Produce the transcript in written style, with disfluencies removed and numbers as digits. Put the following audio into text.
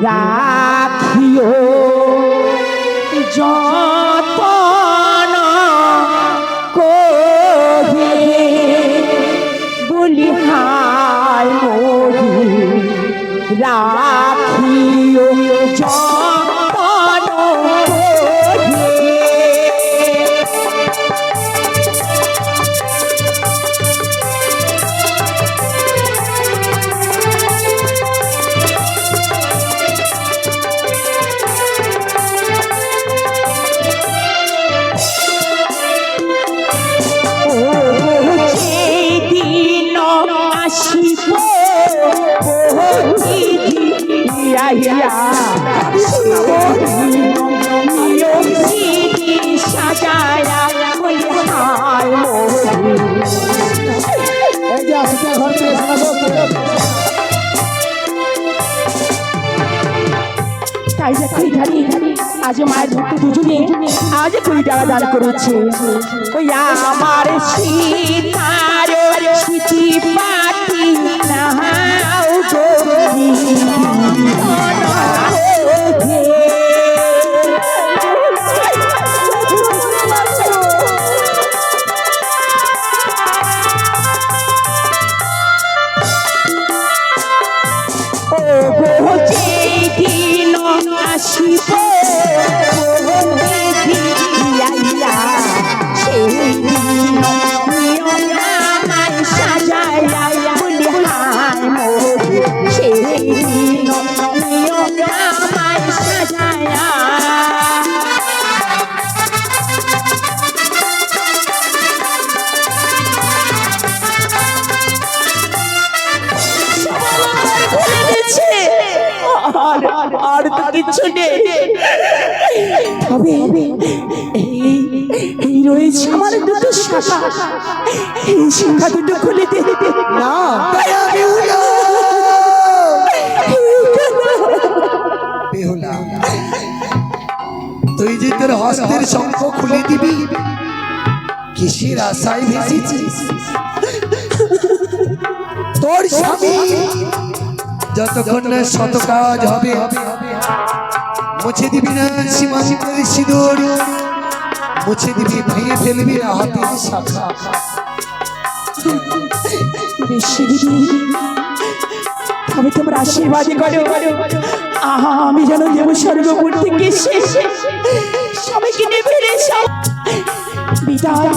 রাখিও যতন করে বলি হায় মোহি রাখিও যতন করে সাজায়া বলি হায় মোহি তাই যে কই ধারি আজ মায়ের ভক্ত দুজনে আজ কই টাকা দান করেছে ওই আমার সীতার স্মৃতি পাতি নাও গরি আর তো কিছু নেই তবে এই রয়েছে আমার দুটো শাখা এই শাখা দুটো খুলে দে না বেহুলা তুই যে তোর হস্তের শঙ্খ খুলে দিবি কিসের আশায় ভেসেছিস তোর স্বামী যতক্ষণ না শত কাজ হবে মুছে দিবি না সীমান্তের সিঁদুর মুছে দিবি ভেঙে ফেলবি না হাতের শাখা বেশি তবে তোমরা আশীর্বাদ করো আমি যেন দেব স্বর্গপুর থেকে সবাইকে নেবে রে বিদায়